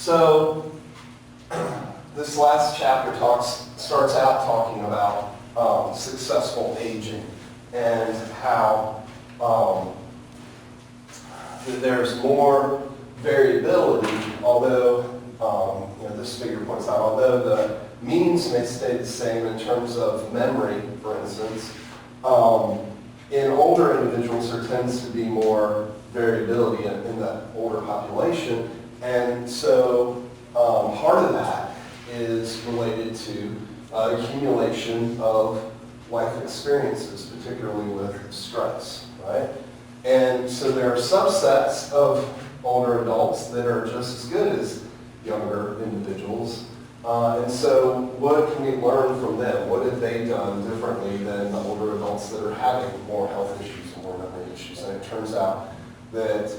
So this last chapter starts out talking about successful aging and how there's more variability, although this figure points out, although the means may stay the same in terms of memory, for instance, in older individuals there tends to be more variability in the older population, and so part of that is related to accumulation of life experiences, particularly with stress, right? And so there are subsets of older adults that are just as good as younger individuals. And so what can we learn from them? What have they done differently than the older adults that are having more health issues and more memory issues? And it turns out that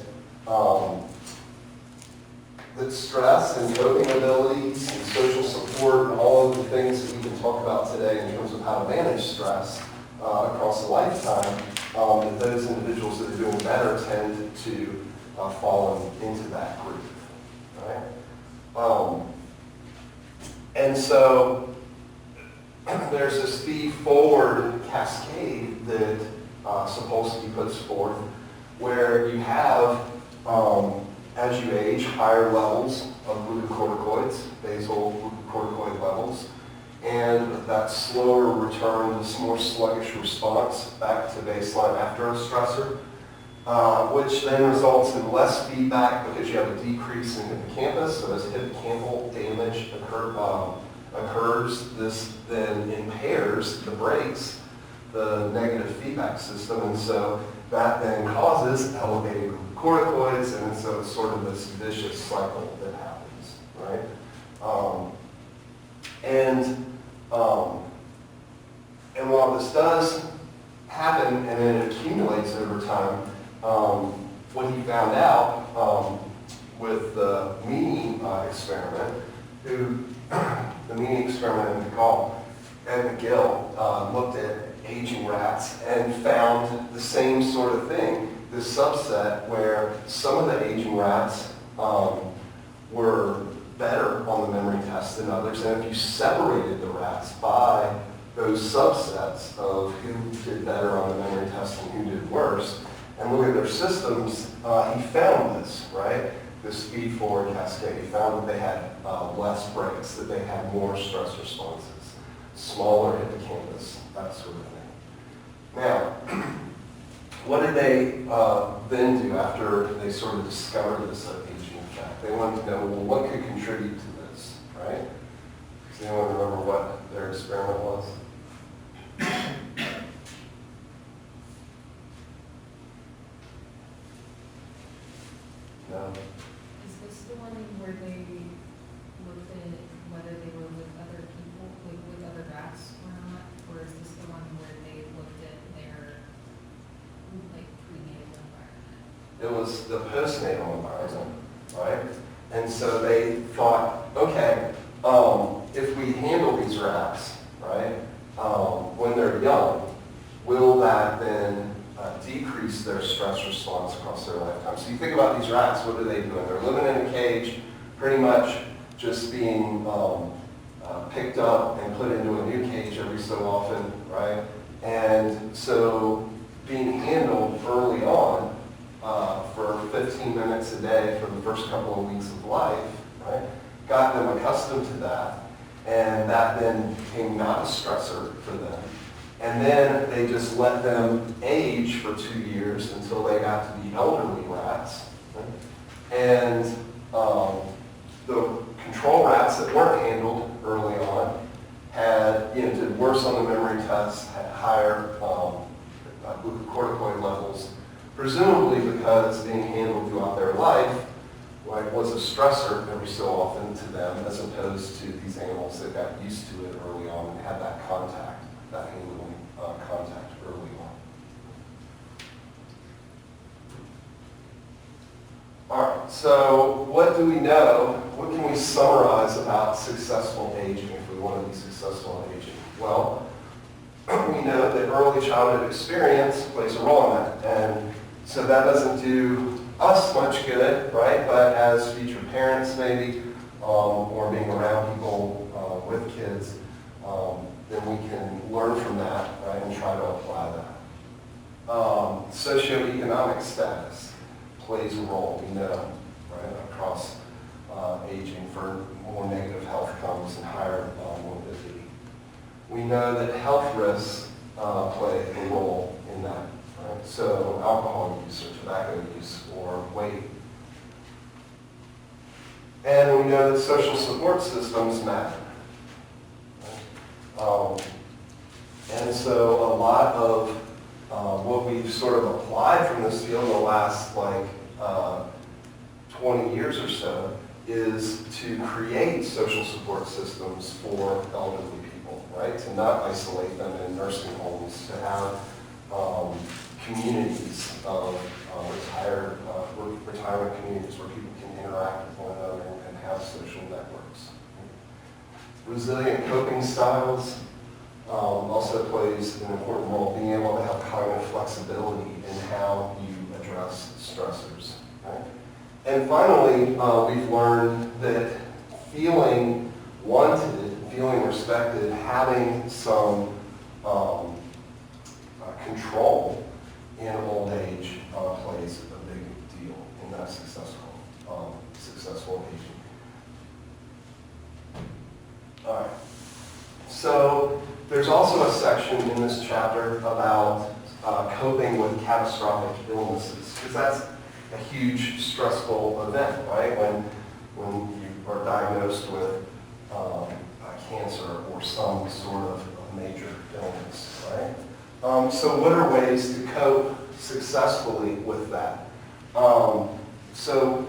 that stress and coping abilities and social support and all of the things that we can talk about today in terms of how to manage stress across a lifetime, that those individuals that are doing better tend to fall into that group, right? And so there's this feed-forward cascade that Sapolsky puts forth, where you have, as you age, higher levels of glucocorticoids, basal glucocorticoid levels, and that slower return, this more sluggish response back to baseline after a stressor, which then results in less feedback because you have a decrease in hippocampus. So as hippocampal damage occurs, this then impairs the brakes, the negative feedback system, and so that then causes elevated glucocorticoids, and so it's sort of this vicious cycle that happens, right? And while this does happen and then it accumulates over time, what he found out with the Meany experiment, the Meany experiment in Gall, Ed McGill looked at aging rats and found the same sort of thing, this subset where some of the aging rats were better on the memory test than others, and if you separated the rats by those subsets of who did better on the memory test and who did worse, and look at their systems, he found this, right? This feed-forward cascade. He found that they had less brakes, that they had more stress responses, smaller hippocampus, that sort of thing. Now, what did they then do after they sort of discovered this aging effect? They wanted to know, well, what could contribute to this, right? Does anyone remember what their experiment was? No. Is this the one where they looked at whether they were with other people, with other rats or not? Or is this the one where they looked at their prenatal environment? It was the postnatal environment, right? And so they thought, okay, if we handle these rats, right, when they're young, will that then decrease their stress response across their lifetime? So you think about these rats, what are they doing? They're living in a cage, pretty much just being picked up and put into a new cage every so often, right? And so being handled early on for 15 minutes a day for the first couple of weeks of life, right, got them accustomed to that, and that then became not a stressor for them. And then they just let them age for 2 years until they got to be elderly rats. Right? And the control rats that weren't handled early on had, did worse on the memory tests, had higher glucocorticoid levels, presumably because being handled throughout their life was a stressor every so often to them, as opposed to these animals that got used to it early on and had that contact, that handling contact early on. All right, so what do we know? What can we summarize about successful aging if we want to be successful in aging? Well, we know that early childhood experience plays a role in that, and so that doesn't do us much good, right? But as future parents maybe, or being around people with kids, then we can learn from that, right, and try to apply that. Socioeconomic status plays a role, we know, right, across aging. For more negative health comes and higher morbidity. We know that health risks play a role in that, right? So alcohol use or tobacco use or weight. And we know that social support systems matter. Right? And so a lot of what we've sort of applied from this field in the last 20 years or so is to create social support systems for elderly people, right? To not isolate them in nursing homes, to have communities of retirement communities where people can interact with one another and have social networks. Resilient coping styles also plays an important role, being able to have cognitive flexibility in how you address stressors. Right? And finally, we've learned that feeling wanted, feeling respected, having some control in old age plays a big deal in that successful aging. All right. So there's also a section in this chapter about coping with catastrophic illnesses, because that's a huge stressful event, right? When you are diagnosed with cancer or some sort of major illness, right? So what are ways to cope successfully with that? So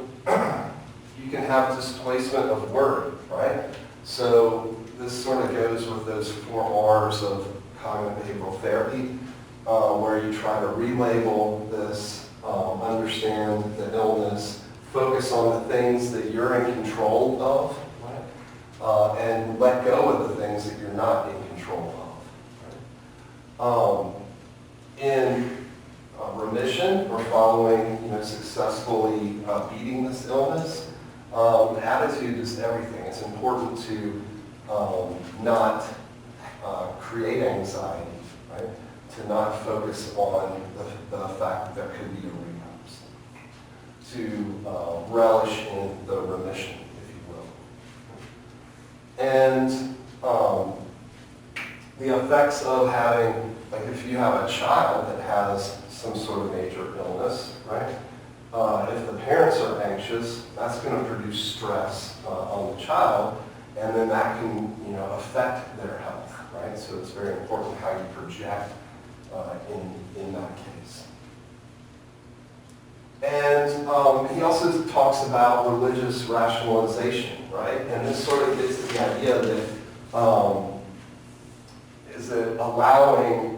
you can have displacement of worry, right? So this sort of goes with those 4 R's of cognitive behavioral therapy, where you try to relabel this, understand the illness, focus on the things that you're in control of, right? And let go of the things that you're not in control of. Right? In remission or following, successfully beating this illness, attitude is everything. It's important to not create anxiety, right? To not focus on the fact that there could be a relapse. To relish in the remission, if you will. And the effects of having, like if you have a child that has some sort of major illness, right? If the parents are anxious, that's going to produce stress on the child, and then that can, affect their health, right? So it's very important how you project in that case. And he also talks about religious rationalization, right? And this sort of gets to the idea that is that allowing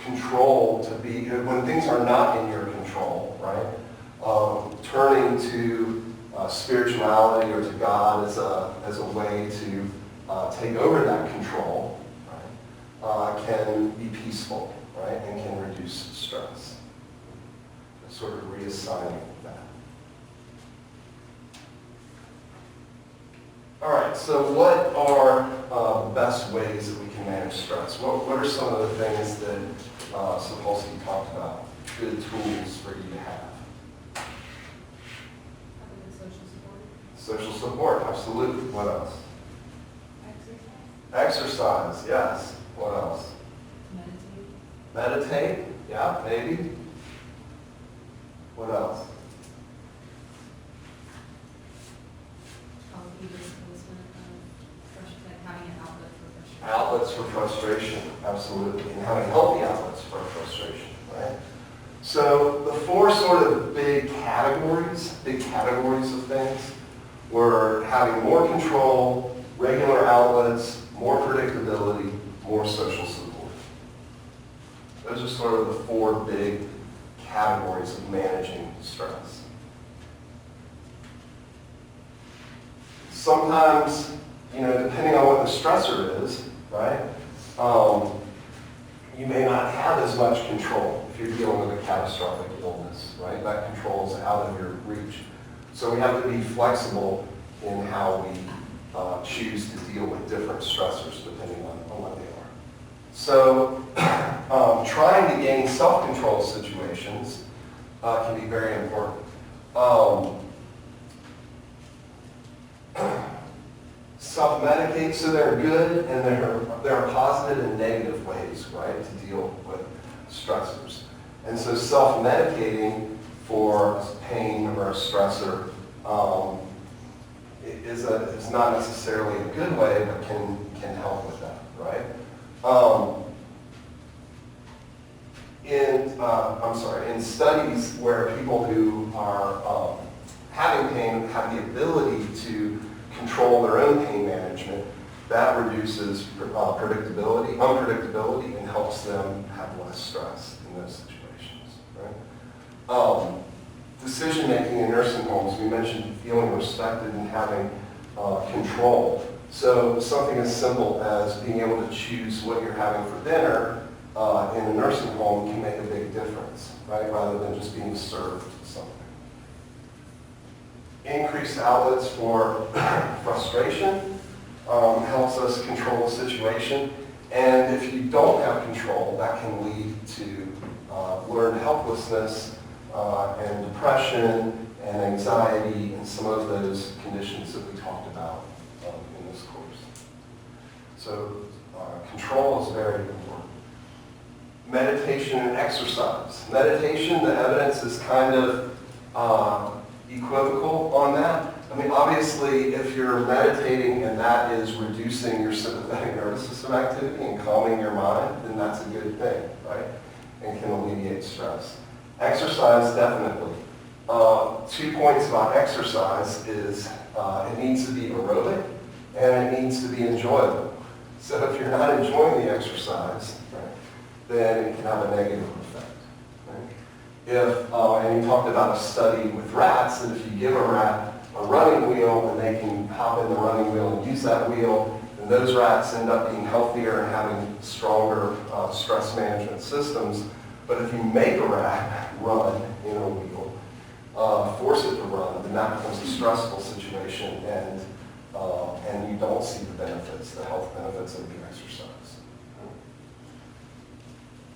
control to be, when things are not in your control, right? Turning to spirituality or to God as a way to take over that control, right? Can be peaceful, right? And can reduce stress. Sort of reassigning that. All right, so what are the best ways that we can manage stress? What are some of the things that Sapolsky talked about? Good tools for you to have. Social support. Social support, absolutely. What else? Exercise. Exercise, yes. What else? Meditate. Meditate, yeah, maybe. What else? Having an outlet for frustration. Outlets for frustration, absolutely, and having healthy outlets for frustration, right? So the 4 sort of big categories of things were having more control, regular outlets, more predictability, more social support. Those are sort of the 4 big categories of managing stress. Sometimes, depending on what the stressor is, right, you may not have as much control if you're dealing with a catastrophic illness, right? That control is out of your reach. So we have to be flexible in how we choose to deal with different stressors depending on what they are. So trying to gain self-control situations can be very important. Self-medicate, so there are good and there are positive and negative ways, right, to deal with stressors. And so self-medicating for pain or a stressor is not necessarily a good way, but can help with that, right? In studies where people who are having pain have the ability to control their own pain management, that reduces unpredictability, and helps them have less stress in those situations, right? Decision-making in nursing homes, we mentioned feeling respected and having control. So something as simple as being able to choose what you're having for dinner in a nursing home can make a big difference, right? Rather than just being served something. Increased outlets for frustration helps us control the situation. And if you don't have control, that can lead to learned helplessness and depression and anxiety and some of those conditions that we talked about in this course. So control is very important. Meditation and exercise. Meditation, the evidence is kind of equivocal on that. I mean, obviously, if you're meditating and that is reducing your sympathetic nervous system activity and calming your mind, then that's a good thing, right? And can alleviate stress. Exercise, definitely. 2 points about exercise is it needs to be aerobic and it needs to be enjoyable. So if you're not enjoying the exercise, right, then it can have a negative effect. And you talked about a study with rats, that if you give a rat a running wheel and they can hop in the running wheel and use that wheel, then those rats end up being healthier and having stronger stress management systems. But if you make a rat run in a wheel, force it to run, then that becomes a stressful situation, and you don't see the benefits, the health benefits of the exercise.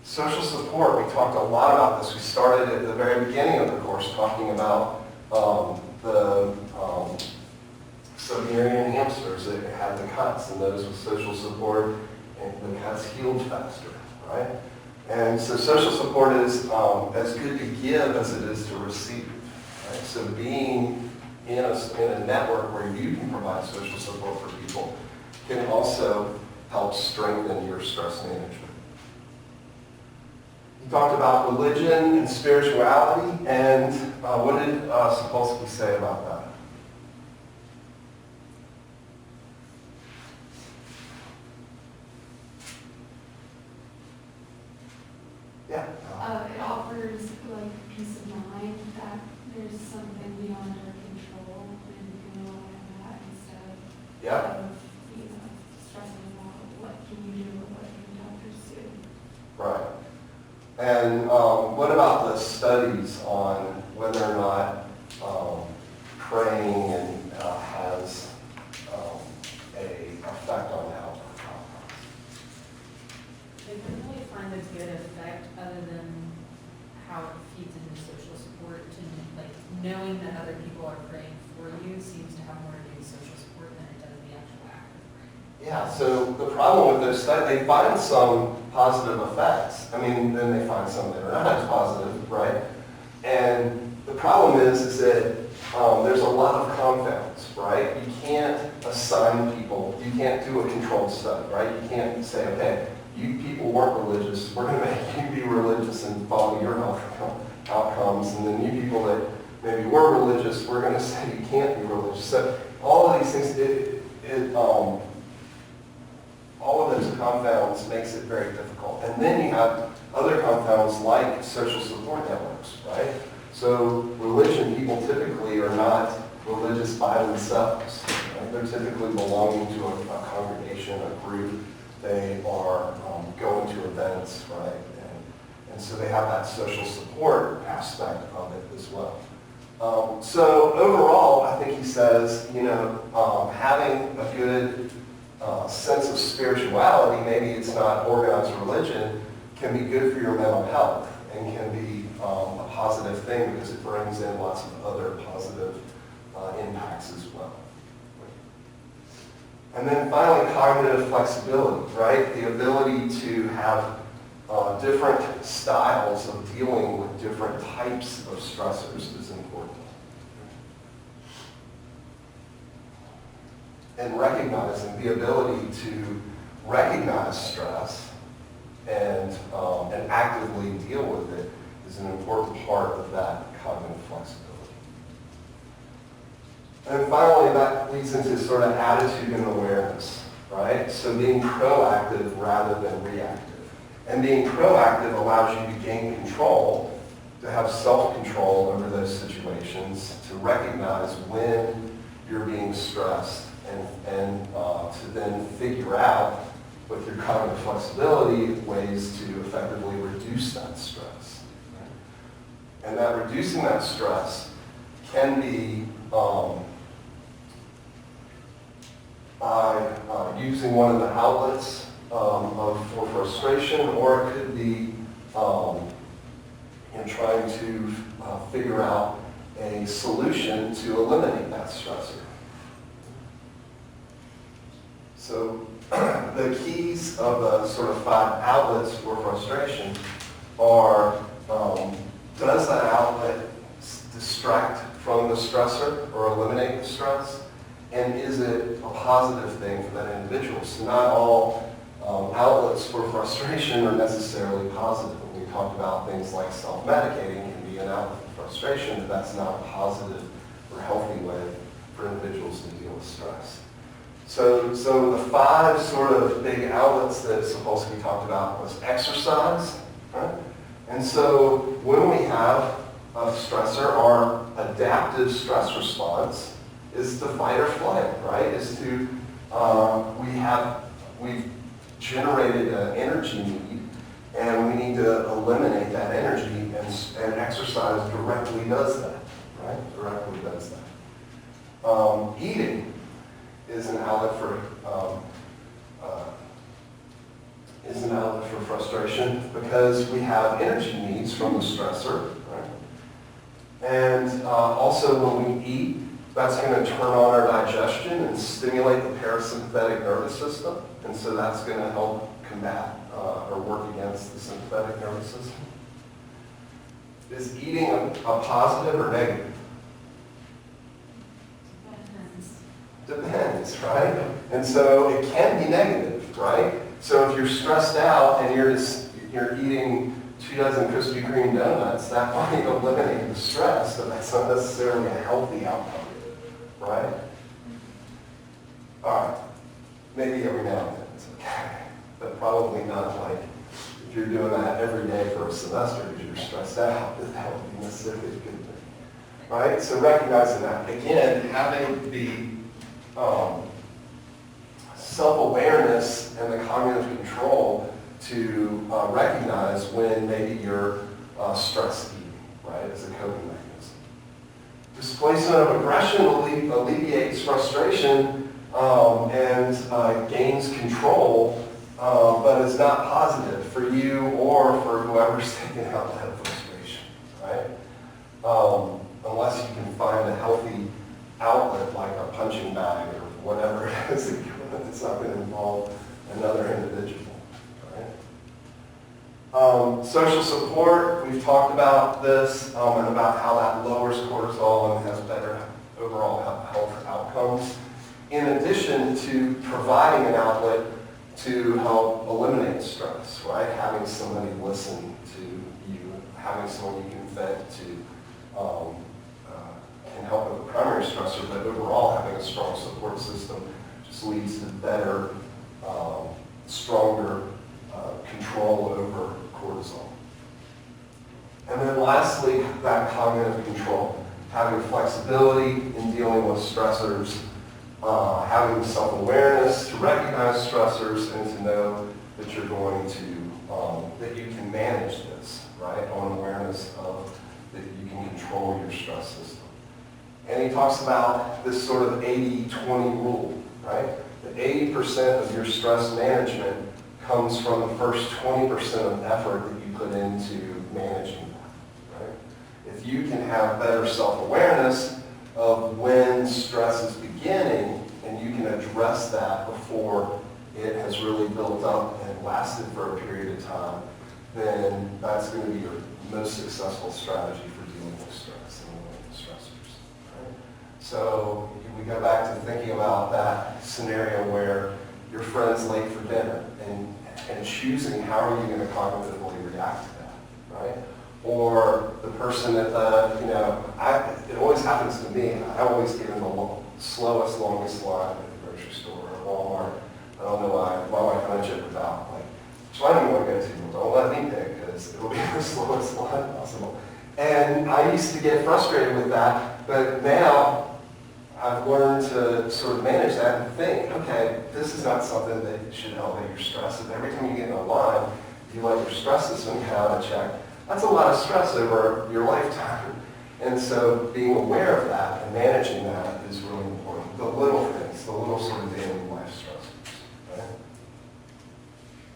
Social support, we talked a lot about this. We started at the very beginning of the course talking about the Siberian hamsters that had the cuts, and those with social support, and the cuts healed faster, right? And so social support is as good to give as it is to receive, right? So being in a network where you can provide social support for people can also help strengthen your stress management. We talked about religion and spirituality, and what did Sapolsky say about that? Yeah. It offers like peace of mind that there's something beyond our control, and you can rely on that instead of stressing about what can you do or what can doctors do. Right. And what about the studies on whether or not praying has a effect on health? They couldn't really find a good effect other than how it feeds into social support. Knowing that other people are praying for you seems to have more to do with social support than it does the actual act of praying. Yeah, so the problem with those studies, they find some positive effects. I mean, then they find some that are not as positive, right? And the problem is that there's a lot of confounds, right? You can't assign people, you can't do a controlled study, right? You can't say, okay, you people weren't religious, we're going to make you be religious and follow your health outcomes, and then you people that maybe were religious, we're going to say you can't be religious. So all of these things, all of those confounds makes it very difficult. And then you have other confounds like social support networks, right? So religion, people typically are not religious by themselves. Right? They're typically belonging to a congregation, a group. They are going to events, right? And so they have that social support aspect of it as well. So overall, I think he says, having a good sense of spirituality, maybe it's not organized religion, can be good for your mental health and can be a positive thing because it brings in lots of other positive impacts as well. And then finally, cognitive flexibility, right? The ability to have different styles of dealing with different types of stressors is important. And recognizing the ability to recognize stress and actively deal with it is an important part of that cognitive flexibility. And finally, that leads into sort of attitude and awareness, right? So being proactive rather than reactive. And being proactive allows you to gain control, to have self-control over those situations, to recognize when you're being stressed, and to then figure out, with your cognitive flexibility, ways to effectively reduce that stress. Right? And that reducing that stress can be by using one of the outlets for frustration, or it could be in trying to figure out a solution to eliminate that stressor. So the keys of the sort of 5 outlets for frustration are, does that outlet distract from the stressor or eliminate the stress? And is it a positive thing for that individual? So not all outlets for frustration are necessarily positive. When we talk about things like self-medicating can be an outlet for frustration, but that's not a positive or healthy way for individuals to deal with stress. So the 5 sort of big outlets that Sapolsky talked about was exercise, right? And so when we have a stressor, our adaptive stress response is to fight or flight, right? Is to, we've generated an energy need, and we need to eliminate that energy, and exercise directly does that, right? Directly does that. Eating is an outlet for frustration because we have energy needs from the stressor, right? And also when we eat, that's going to turn on our digestion and stimulate the parasympathetic nervous system, and so that's going to help combat or work against the sympathetic nervous system. Is eating a positive or negative? Depends, right? And so it can be negative, right? So if you're stressed out and you're eating 2 dozen Krispy Kreme donuts, that might eliminate the stress, but that's not necessarily a healthy outcome, right? All right. Maybe every now and then it's okay, but probably not like if you're doing that every day for a semester because you're stressed out, that would be necessarily a good thing, right? So recognizing that. Again, having the self-awareness and the cognitive control to recognize when maybe you're stress eating, right, as a coping mechanism. Displacement of aggression alleviates frustration and gains control, but it's not positive for you or for whoever's taking out that frustration, right? Unless you can find a healthy outlet like a punching bag or whatever it is, it's not going to involve another individual, right? Social support, we've talked about this and about how that lowers cortisol and has better overall health outcomes. In addition to providing an outlet to help eliminate stress, right? Having somebody listen to you, having someone you can vent to, can help with the primary stressor, but overall having a strong support system just leads to better, stronger control over cortisol. And then lastly, that cognitive control, having flexibility in dealing with stressors, having self-awareness to recognize stressors and to know that you're going to, that you can manage this, right? On awareness of that you can control your stress system. And he talks about this sort of 80-20 rule, right? That 80% of your stress management comes from the first 20% of effort that you put into managing that, right? If you can have better self-awareness of when stress is beginning, and you can address that before it has really built up and lasted for a period of time, then that's going to be your most successful strategy for dealing with stress and dealing with stressors. Right? So we go back to thinking about that scenario where your friend's late for dinner and choosing how are you going to cognitively react to that, right? Or the person that, it always happens to me. I always give them the slowest, longest line at the grocery store or Walmart. I don't know why. My wife and I joke about, like, which line do you want to go to? Don't let me pick, because it'll be the slowest line possible. And I used to get frustrated with that, but now I've learned to sort of manage that and think, okay, this is not something that should elevate your stress. If every time you get in a line, you let your stress system get out of check, that's a lot of stress over your lifetime. And so being aware of that and managing that is really important. The little things, the little sort of daily life stressors. Right?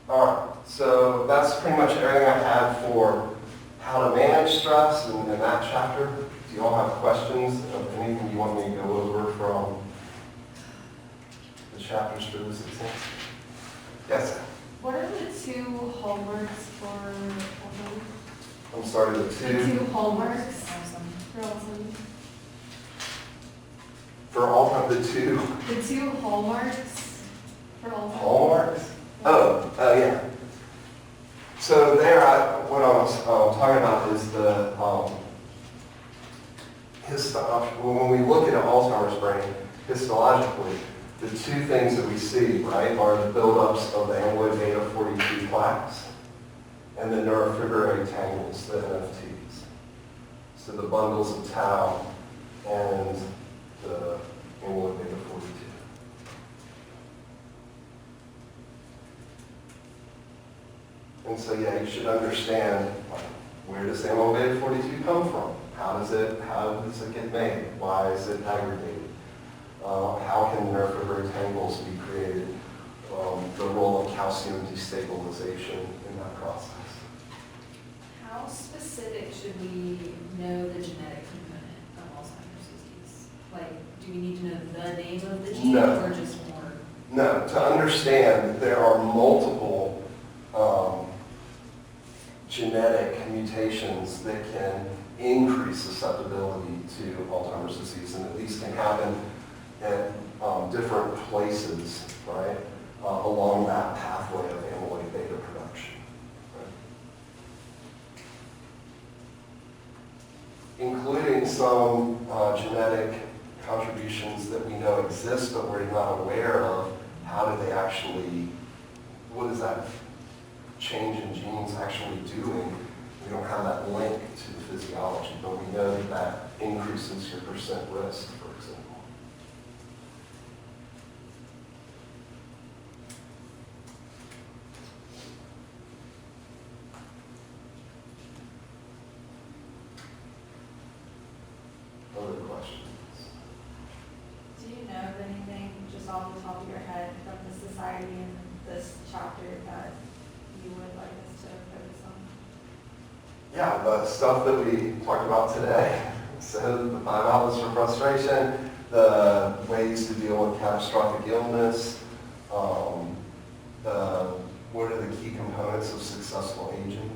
All right, so that's pretty much everything I had for how to manage stress in that chapter. Do you all have questions of anything you want me to go over from the chapters for this exam? Yes? What are the two hallmarks for I'm sorry, the The two hallmarks Awesome. for Alzheimer's? for all of the two The two hallmarks for Alzheimer's? hallmarks? Oh, yeah. So there, what I was talking about is the when we look at an Alzheimer's brain histologically, the two things that we see, right, are the buildups of the amyloid beta 42 plaques and the neurofibrillary tangles, the NFTs. So the bundles of tau and the amyloid beta 42. And so, yeah, you should understand, like, where does amyloid beta 42 come from? How does it get made? Why is it aggregated? How can neurofibrillary tangles be created? The role of calcium destabilization in that process. How specific should we know the genetic component of Alzheimer's disease? Like, do we need to know the name of the gene No. or just more? No, to understand there are multiple genetic mutations that can increase susceptibility to Alzheimer's disease, and that these can happen at different places, right, along that pathway of amyloid beta production. Right? Including some genetic contributions that we know exist, but we're not aware of. How do they actually, what is that change in genes actually doing? We don't have that link to the physiology, but we know that that increases your percent risk, for example. Other questions? Do you know of anything, just off the top of your head, from the society in this chapter that you would like us to focus on? Yeah, the stuff that we talked about today. So the 5 outlets for frustration, the ways to deal with catastrophic illness, what are the key components of successful aging?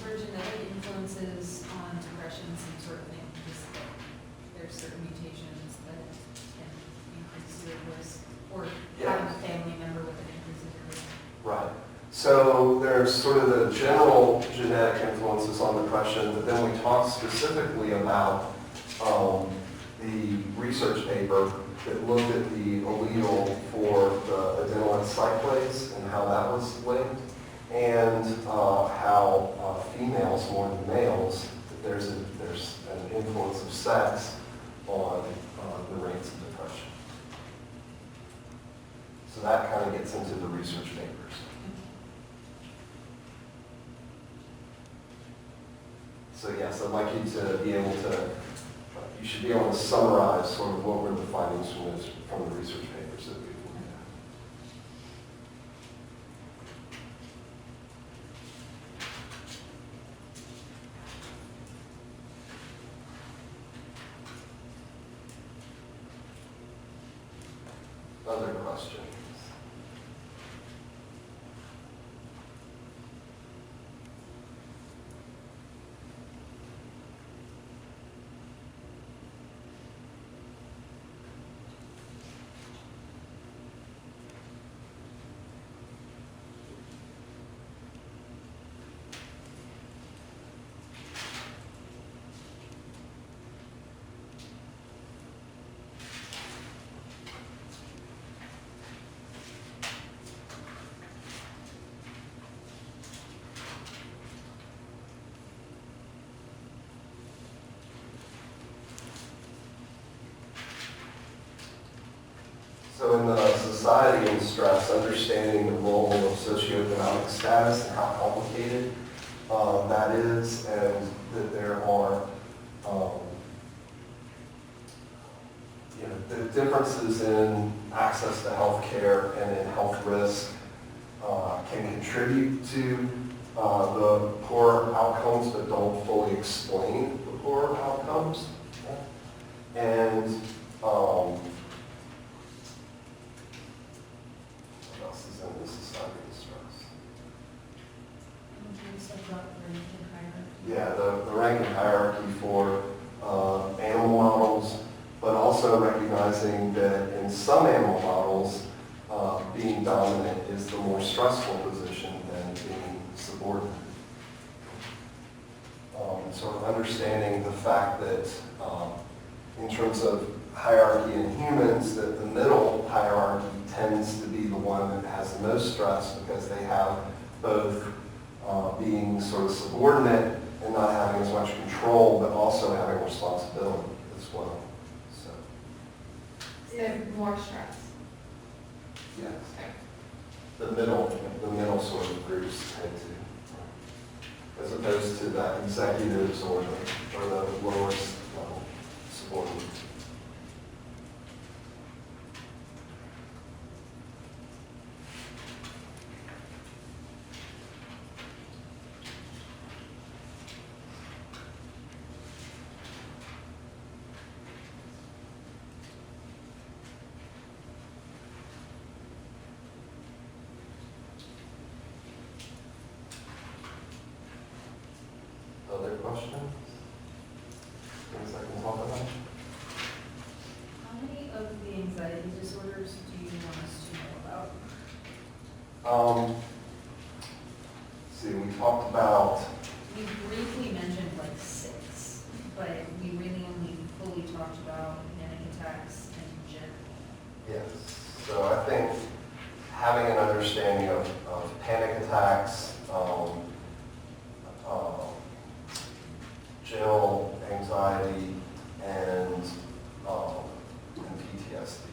For genetic influences on depression, some sort of thing, just that there's certain mutations that can increase your risk, or having a family member with an increase in your risk. Right. So there's sort of the general genetic influences on depression, but then we talk specifically about the research paper that looked at the allele for the adenylyl cyclase and how that was linked, and how females more than males, there's an effects on the rates of depression. So that kind of gets into the research papers. So yes, I'd like you to be able to, you should be able to summarize sort of what were the findings from the research papers that we've looked at. Other questions? So in the society and stress, understanding the role of socioeconomic status and how complicated that is, and that there are the differences in access to health care and in health risk can contribute to the poor outcomes, but don't fully explain the poor outcomes. And what else is in the society and stress? Yeah, the ranking hierarchy for animal models, but also recognizing that in some animal models, being dominant is the more stressful position than being subordinate. Sort of understanding the fact that in terms of hierarchy in humans, that the middle hierarchy tends to be the one that has the most stress because they have both being sort of subordinate and not having as much control, but also having responsibility as well. So, More stress. yes. The middle sort of groups tend to, as opposed to that executives or the lowest level subordinates. Other questions? Things I can talk about? How many of the anxiety disorders do you want us to know about? See, we talked about, We briefly mentioned like 6, but we really only fully talked about panic attacks in general. yes, so I think having an understanding of panic attacks, general anxiety, and PTSD.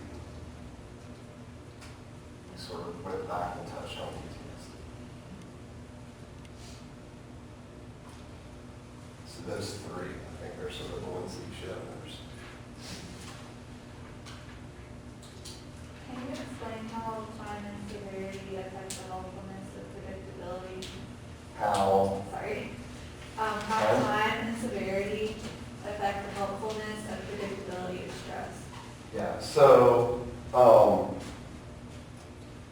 We sort of went back and touched on PTSD. So those 3, I think, are sort of the ones that you should have understood. Can you explain how time and severity affect the helpfulness of predictability? How, How time and severity affect the helpfulness of predictability of stress? yeah, so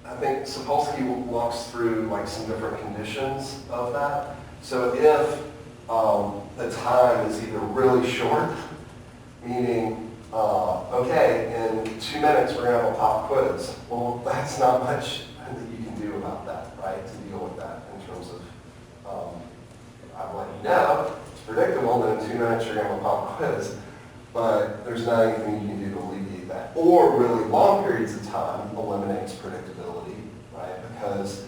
I think Sapolsky walks through like some different conditions of that. So if the time is either really short, meaning, okay, in 2 minutes we're going to have a pop quiz. Well, that's not much that you can do about that, right, to deal with that in terms of, I'll let you know, it's predictable that in 2 minutes you're going to have a pop quiz, but there's not anything you can do to alleviate that. Or really long periods of time eliminates predictability, right, because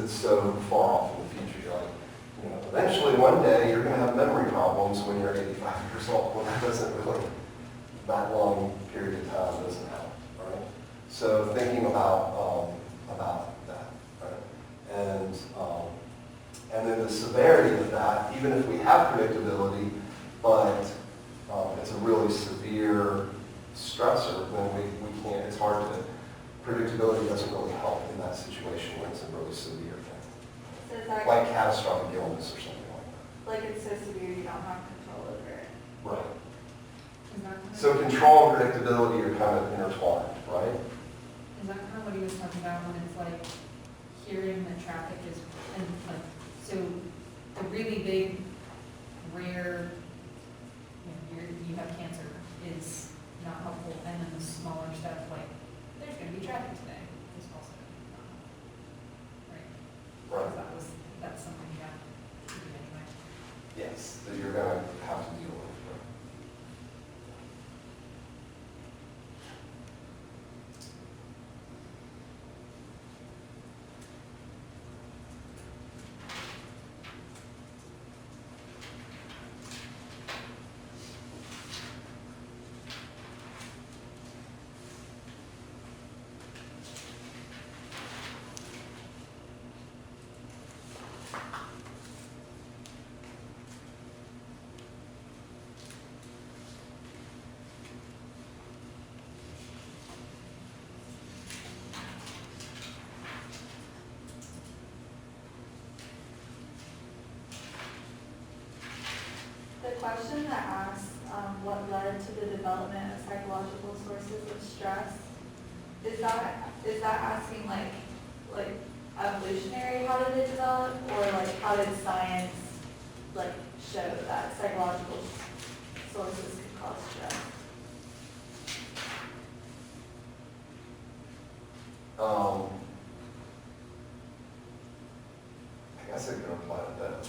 it's so far off in the future. You're like, eventually, one day, you're gonna have memory problems when you're 85 years old. Well, that doesn't really, that long period of time doesn't help, right? So thinking about that, right? And then the severity of that, even if we have predictability, but it's a really severe stressor, then we can't, it's hard to, predictability doesn't really help in that situation when it's a really severe thing. So is that Like catastrophic illness or something like like it's so severe you don't have control over it? that. Right. Is that kind of- So control and predictability are kind of intertwined, right? Is that kind of what he was talking about when it's like hearing that traffic is, and like, so the really big, rare, you have cancer is not helpful, and then the smaller stuff, like, there's gonna be traffic today, is also not helpful. Right? Right. That's something you have to do anyway. Yes, that you're going to have to deal with. Right? The question that asks what led to the development of psychological sources of stress, is that asking like evolutionary, how did it develop, or like how did science like show that psychological sources could cause stress? I guess I could apply to that.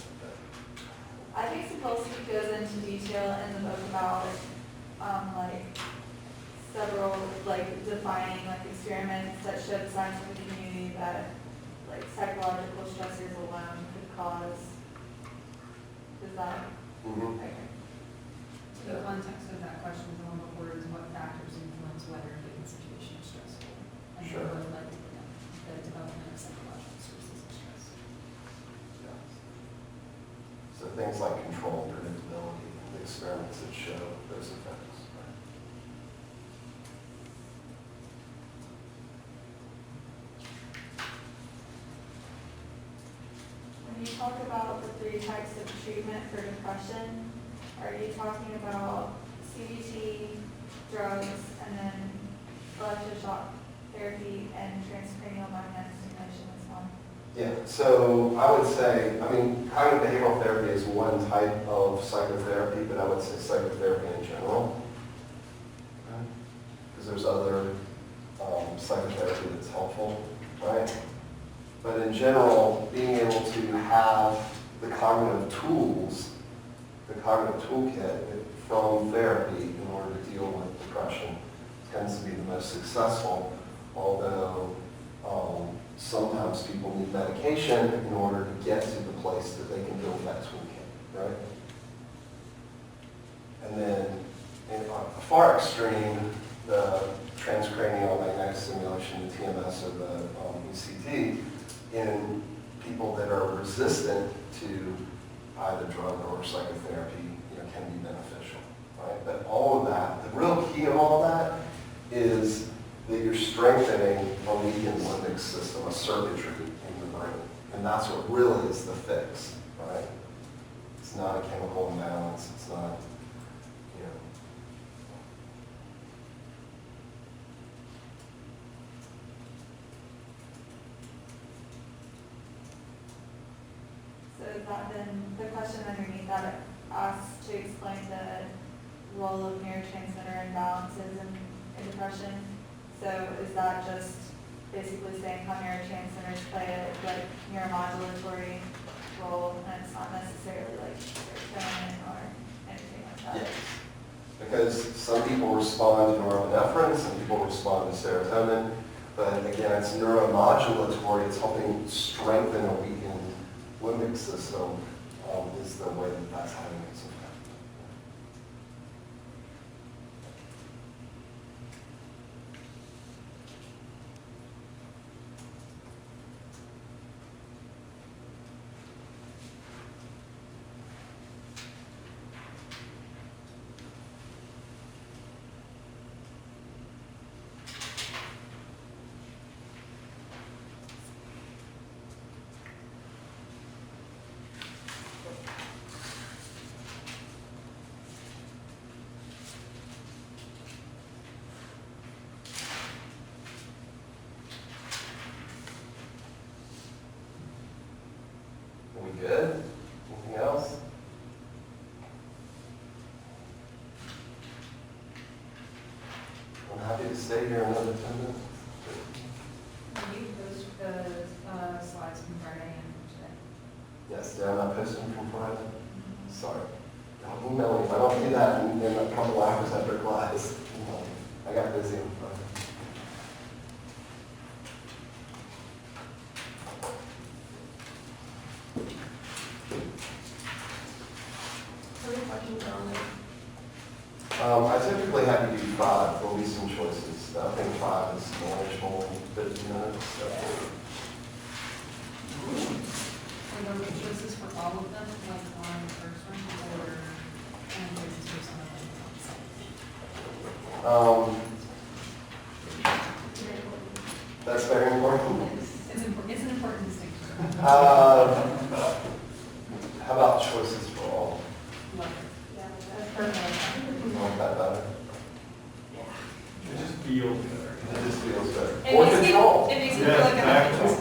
I think Sapolsky goes into detail in the book about like several like defining like experiments that showed the scientific community that like psychological stressors alone could cause. Is that Mm-hmm. okay? So the context of that question is on before is what factors influence whether a given situation is stressful. And Sure. what led to the development of psychological sources of stress. Yeah. So things like control, predictability, the experiments that show those effects. Right? When you talk about the 3 types of treatment for depression, are you talking about CBT, drugs, and then electroshock therapy and transcranial magnetic stimulation as well? Yeah, so I would say, I mean, cognitive behavioral therapy is one type of psychotherapy, but I would say psychotherapy in general. Because there's other psychotherapy that's helpful, right? But in general, being able to have the cognitive tools, the cognitive toolkit from therapy in order to deal with depression tends to be the most successful, although sometimes people need medication in order to get to the place that they can build that toolkit, right? And then in a far extreme, the transcranial magnetic stimulation, the TMS or the ECT, in people that are resistant to either drug or psychotherapy, can be beneficial, right? But all of that, the real key of all that is that you're strengthening a weakened limbic system, a circuitry in the brain. And that's what really is the fix, right? It's not a chemical imbalance. It's not, So is that then, the question underneath that asks to explain the role of neurotransmitter imbalances in depression. So is that just basically saying how neurotransmitters play a like neuromodulatory role, and it's not necessarily like serotonin or anything like that? yes. Because some people respond to norepinephrine, some people respond to serotonin, but again, it's neuromodulatory. It's helping strengthen a weakened limbic system is the way that that's having its impact. Are we good? Anything else? I'm happy to stay here another 10 minutes. Will you post the slides from Friday and today? Yes, did I not post them from Friday? Sorry. Don't email me if I don't do that in a couple hours after class. I got busy on Friday. How many questions are on there? I typically have you do 5, there'll be some choices. I think 5 is manageable in 50 minutes. So. Are there choices for all of them, like on the first one, or choices for some of them? That's very important. It's an important distinction. How about choices for all? Love it. Yeah, that's perfect. You like that better? It just feels better. It just feels better. It Or makes me- control. It makes me feel Yes, like I'm. exactly.